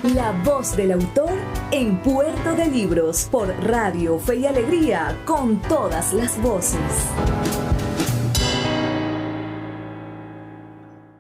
La voz del autor en Puerto de Libros por Radio Fe y Alegría, con todas las voces.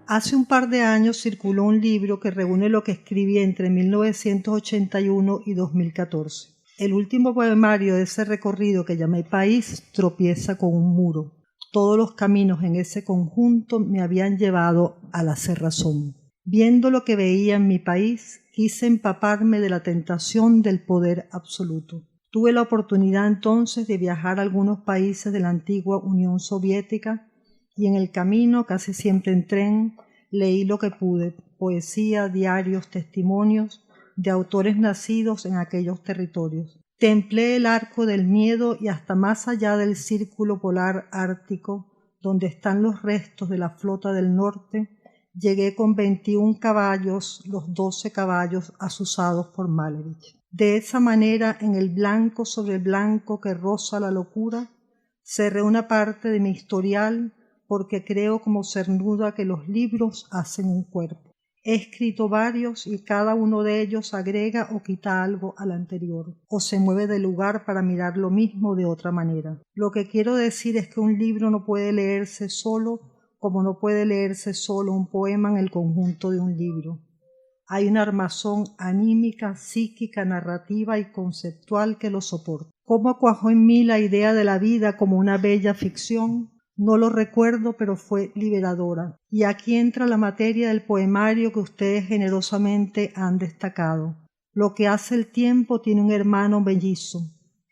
Hace un par de años circuló un libro que reúne lo que escribí entre 1981 y 2014. El último poemario de ese recorrido, que llamé País, tropieza con un muro. Todos los caminos en ese conjunto me habían llevado a la cerrazón. Viendo lo que veía en mi país, quise empaparme de la tentación del poder absoluto. Tuve la oportunidad entonces de viajar a algunos países de la antigua Unión Soviética y en el camino, casi siempre en tren, leí lo que pude: poesía, diarios, testimonios de autores nacidos en aquellos territorios. Templé el arco del miedo y hasta más allá del círculo polar ártico, donde están los restos de la flota del norte, llegué con 21 caballos, los 12 caballos azuzados por Malevich. De esa manera, en el blanco sobre el blanco que roza la locura, cerré una parte de mi historial, porque creo como cernuda que los libros hacen un cuerpo. He escrito varios y cada uno de ellos agrega o quita algo al anterior, o se mueve de lugar para mirar lo mismo de otra manera. Lo que quiero decir es que un libro no puede leerse solo, como no puede leerse solo un poema en el conjunto de un libro. Hay una armazón anímica, psíquica, narrativa y conceptual que lo soporta. ¿Cómo cuajó en mí la idea de la vida como una bella ficción? No lo recuerdo, pero fue liberadora. Y aquí entra la materia del poemario que ustedes generosamente han destacado. Lo que hace el tiempo tiene un hermano mellizo.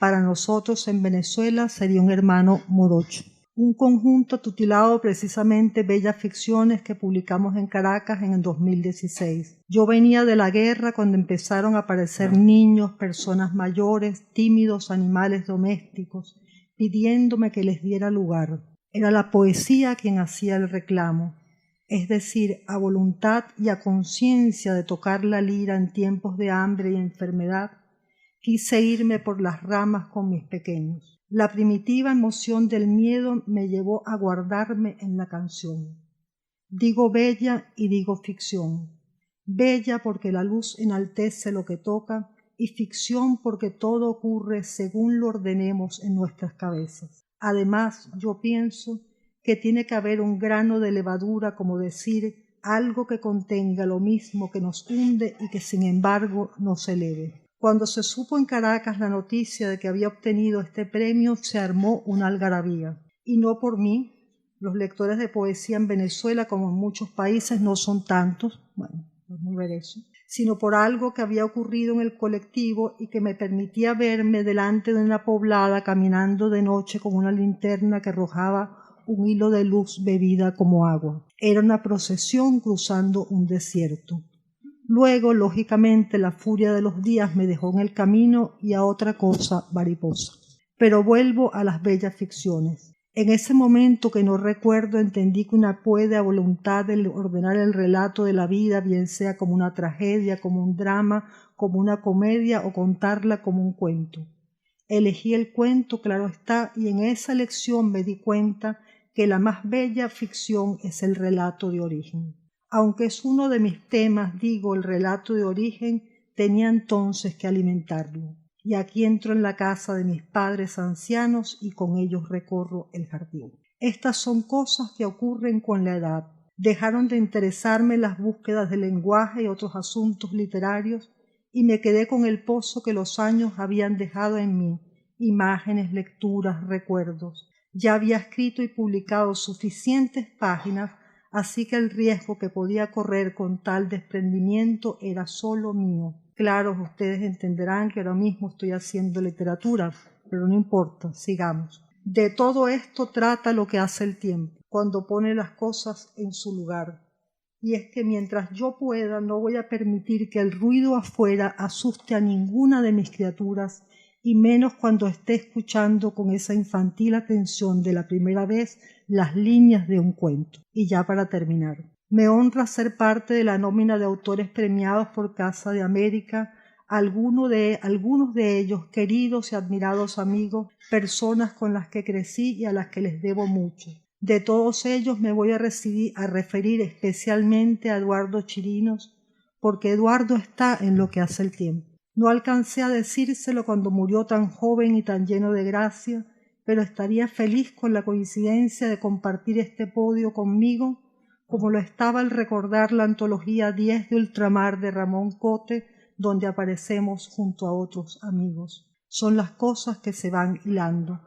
Para nosotros en Venezuela sería un hermano morocho. Un conjunto titulado precisamente Bellas Ficciones que publicamos en Caracas en el 2016. Yo venía de la guerra cuando empezaron a aparecer niños, personas mayores, tímidos animales domésticos, pidiéndome que les diera lugar. Era la poesía quien hacía el reclamo, es decir, a voluntad y a conciencia de tocar la lira en tiempos de hambre y enfermedad, quise irme por las ramas con mis pequeños. La primitiva emoción del miedo me llevó a guardarme en la canción. Digo bella y digo ficción. Bella porque la luz enaltece lo que toca y ficción porque todo ocurre según lo ordenemos en nuestras cabezas. Además, yo pienso que tiene que haber un grano de levadura, como decir, algo que contenga lo mismo que nos hunde y que sin embargo nos eleve. Cuando se supo en Caracas la noticia de que había obtenido este premio, se armó una algarabía. Y no por mí. Los lectores de poesía en Venezuela, como en muchos países, no son tantos, bueno, vamos a ver eso, sino por algo que había ocurrido en el colectivo y que me permitía verme delante de una poblada caminando de noche con una linterna que arrojaba un hilo de luz bebida como agua. Era una procesión cruzando un desierto. Luego, lógicamente, la furia de los días me dejó en el camino y a otra cosa mariposa. Pero vuelvo a las bellas ficciones. En ese momento que no recuerdo entendí que una puede a voluntad de ordenar el relato de la vida, bien sea como una tragedia, como un drama, como una comedia o contarla como un cuento. Elegí el cuento, claro está, y en esa elección me di cuenta que la más bella ficción es el relato de origen. Aunque es uno de mis temas, digo, el relato de origen, tenía entonces que alimentarlo. Y aquí entro en la casa de mis padres ancianos y con ellos recorro el jardín. Estas son cosas que ocurren con la edad. Dejaron de interesarme las búsquedas del lenguaje y otros asuntos literarios y me quedé con el pozo que los años habían dejado en mí, imágenes, lecturas, recuerdos. Ya había escrito y publicado suficientes páginas, así que el riesgo que podía correr con tal desprendimiento era solo mío. Claro, ustedes entenderán que ahora mismo estoy haciendo literatura, pero no importa, sigamos. De todo esto trata lo que hace el tiempo, cuando pone las cosas en su lugar. Y es que mientras yo pueda, no voy a permitir que el ruido afuera asuste a ninguna de mis criaturas, y menos cuando esté escuchando con esa infantil atención de la primera vez las líneas de un cuento. Y ya para terminar. Me honra ser parte de la nómina de autores premiados por Casa de América, algunos de ellos queridos y admirados amigos, personas con las que crecí y a las que les debo mucho. De todos ellos me voy a referir especialmente a Eduardo Chirinos, porque Eduardo está en lo que hace el tiempo. No alcancé a decírselo cuando murió tan joven y tan lleno de gracia, pero estaría feliz con la coincidencia de compartir este podio conmigo, como lo estaba al recordar la antología 10 de Ultramar de Ramón Cote, donde aparecemos junto a otros amigos. Son las cosas que se van hilando,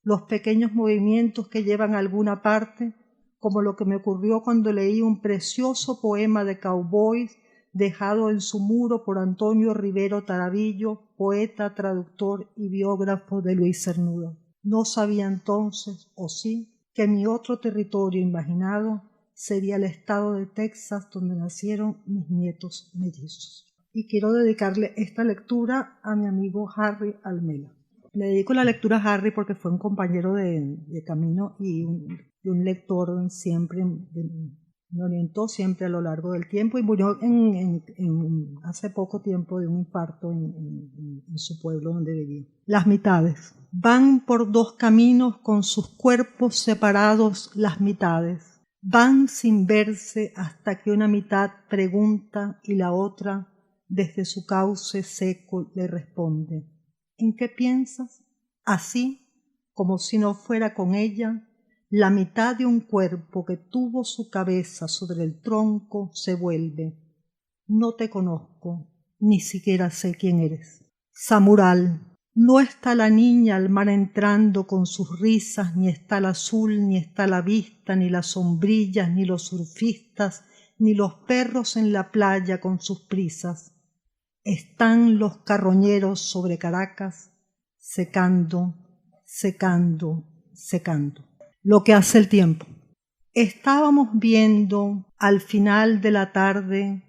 los pequeños movimientos que llevan a alguna parte, como lo que me ocurrió cuando leí un precioso poema de cowboys dejado en su muro por Antonio Rivero Tarabillo, poeta, traductor y biógrafo de Luis Cernuda. No sabía entonces, o sí, que mi otro territorio imaginado sería el estado de Texas donde nacieron mis nietos mellizos. Y quiero dedicarle esta lectura a mi amigo Harry Almela. Le dedico la lectura a Harry porque fue un compañero de camino y un lector siempre, me orientó siempre a lo largo del tiempo y murió hace poco tiempo de un infarto en su pueblo donde vivía. Las mitades. Van por dos caminos con sus cuerpos separados las mitades. Van sin verse hasta que una mitad pregunta y la otra, desde su cauce seco, le responde. ¿En qué piensas? Así, como si no fuera con ella, la mitad de un cuerpo que tuvo su cabeza sobre el tronco se vuelve. No te conozco, ni siquiera sé quién eres. Samural. No está la niña al mar entrando con sus risas, ni está el azul, ni está la vista, ni las sombrillas, ni los surfistas, ni los perros en la playa con sus prisas. Están los carroñeros sobre Caracas, secando, secando, secando. Lo que hace el tiempo. Estábamos viendo al final de la tarde,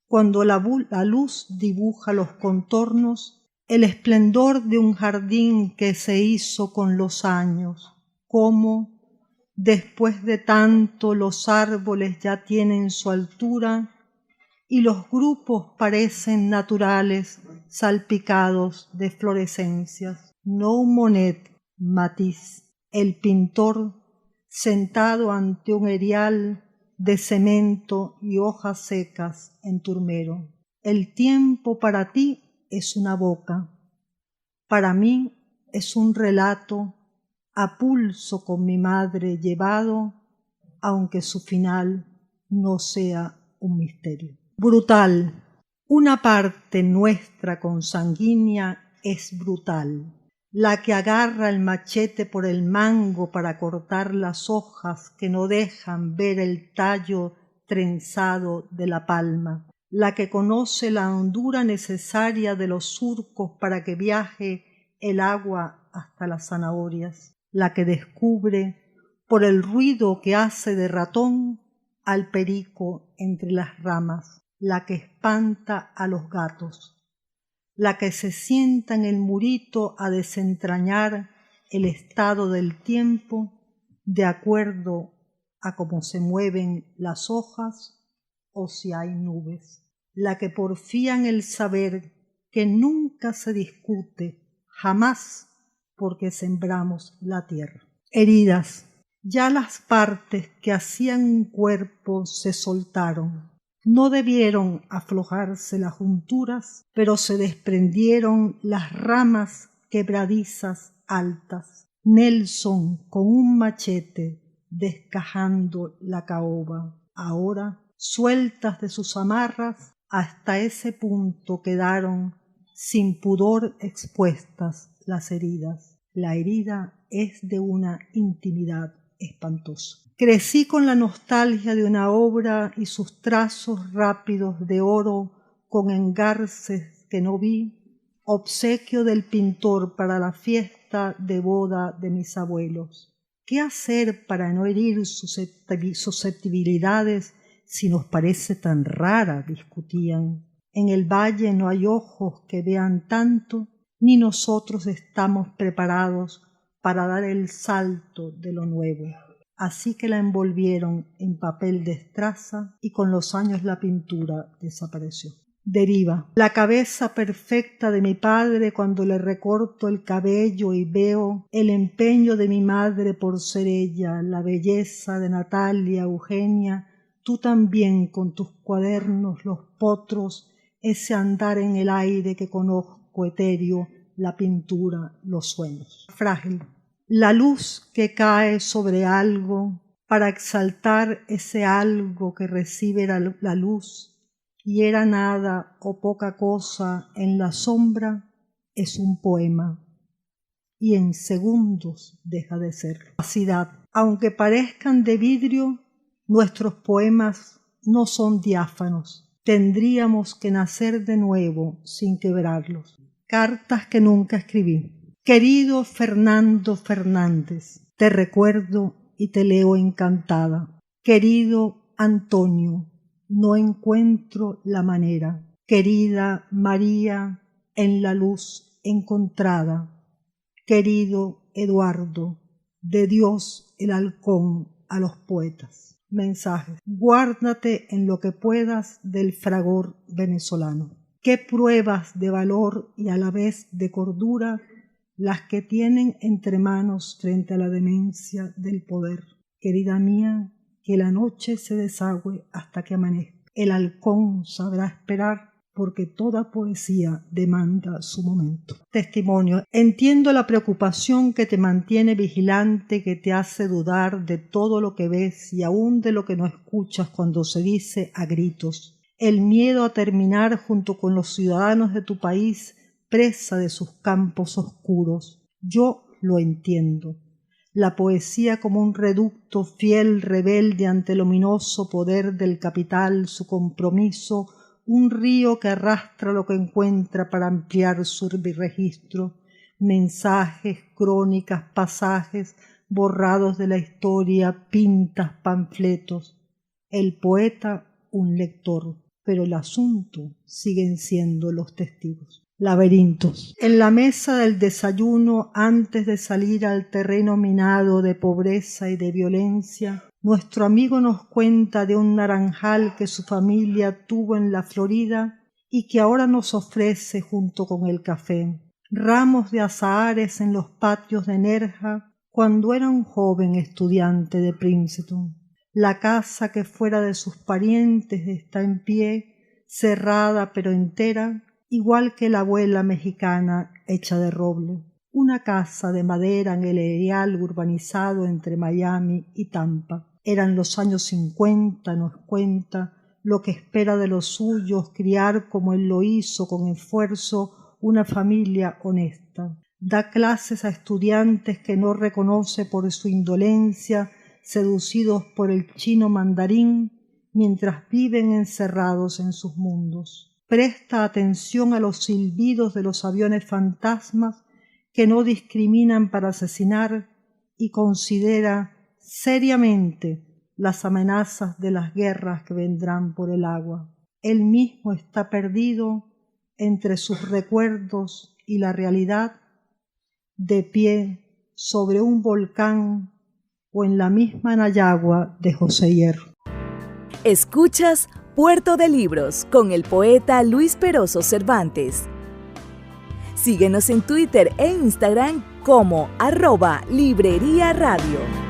cuando la luz dibuja los contornos, el esplendor de un jardín que se hizo con los años, como, después de tanto, los árboles ya tienen su altura y los grupos parecen naturales, salpicados de florescencias. No un Monet, Matisse, el pintor, sentado ante un erial de cemento y hojas secas en turmero. El tiempo para ti es una boca, para mí es un relato a pulso con mi madre llevado, aunque su final no sea un misterio. Brutal. Una parte nuestra consanguínea es brutal, la que agarra el machete por el mango para cortar las hojas que no dejan ver el tallo trenzado de la palma, la que conoce la hondura necesaria de los surcos para que viaje el agua hasta las zanahorias, la que descubre por el ruido que hace de ratón al perico entre las ramas, la que espanta a los gatos, la que se sienta en el murito a desentrañar el estado del tiempo de acuerdo a cómo se mueven las hojas o si hay nubes, la que porfía en el saber que nunca se discute, jamás, porque sembramos la tierra. Heridas. Ya las partes que hacían un cuerpo se soltaron. No debieron aflojarse las junturas, pero se desprendieron las ramas quebradizas altas. Nelson con un machete descajando la caoba. Ahora, sueltas de sus amarras, hasta ese punto quedaron sin pudor expuestas las heridas. La herida es de una intimidad espantosa. Crecí con la nostalgia de una obra y sus trazos rápidos de oro con engarces que no vi, obsequio del pintor para la fiesta de boda de mis abuelos. ¿Qué hacer para no herir susceptibilidades si nos parece tan rara?, discutían. En el valle no hay ojos que vean tanto, ni nosotros estamos preparados para dar el salto de lo nuevo. Así que la envolvieron en papel de estraza y con los años la pintura desapareció. Deriva. La cabeza perfecta de mi padre cuando le recorto el cabello y veo el empeño de mi madre por ser ella, la belleza de Natalia, Eugenia, tú también con tus cuadernos, los potros, ese andar en el aire que conozco etéreo, la pintura, los sueños. Frágil. La luz que cae sobre algo para exaltar ese algo que recibe la luz y era nada o poca cosa en la sombra, es un poema. Y en segundos deja de ser. Capacidad. Aunque parezcan de vidrio, nuestros poemas no son diáfanos. Tendríamos que nacer de nuevo sin quebrarlos. Cartas que nunca escribí. Querido Fernando Fernández, te recuerdo y te leo encantada. Querido Antonio, no encuentro la manera. Querida María, en la luz encontrada. Querido Eduardo, de Dios el halcón a los poetas. Mensajes. Guárdate en lo que puedas del fragor venezolano. Qué pruebas de valor y a la vez de cordura las que tienen entre manos frente a la demencia del poder. Querida mía, que la noche se desagüe hasta que amanezca. El halcón sabrá esperar porque toda poesía demanda su momento. Testimonio. Entiendo la preocupación que te mantiene vigilante, que te hace dudar de todo lo que ves y aún de lo que no escuchas cuando se dice a gritos. El miedo a terminar junto con los ciudadanos de tu país presa de sus campos oscuros. Yo lo entiendo. La poesía como un reducto fiel, rebelde ante el ominoso poder del capital, su compromiso, un río que arrastra lo que encuentra para ampliar su registro, mensajes, crónicas, pasajes, borrados de la historia, pintas, panfletos. El poeta, un lector, pero el asunto siguen siendo los testigos. Laberintos. En la mesa del desayuno, antes de salir al terreno minado de pobreza y de violencia, nuestro amigo nos cuenta de un naranjal que su familia tuvo en la Florida y que ahora nos ofrece junto con el café. Ramos de azahares en los patios de Nerja cuando era un joven estudiante de Princeton. La casa que fuera de sus parientes está en pie, cerrada pero entera, igual que la abuela mexicana hecha de roble. Una casa de madera en el areal urbanizado entre Miami y Tampa. Eran los años 50, nos cuenta, lo que espera de los suyos criar como él lo hizo con esfuerzo una familia honesta. Da clases a estudiantes que no reconoce por su indolencia, seducidos por el chino mandarín, mientras viven encerrados en sus mundos. Presta atención a los silbidos de los aviones fantasmas que no discriminan para asesinar y considera seriamente las amenazas de las guerras que vendrán por el agua. Él mismo está perdido entre sus recuerdos y la realidad, de pie sobre un volcán o en la misma Nayagua de José Hierro. Escuchas Puerto de Libros con el poeta Luis Peroso Cervantes. Síguenos en Twitter e Instagram como @Librería Radio.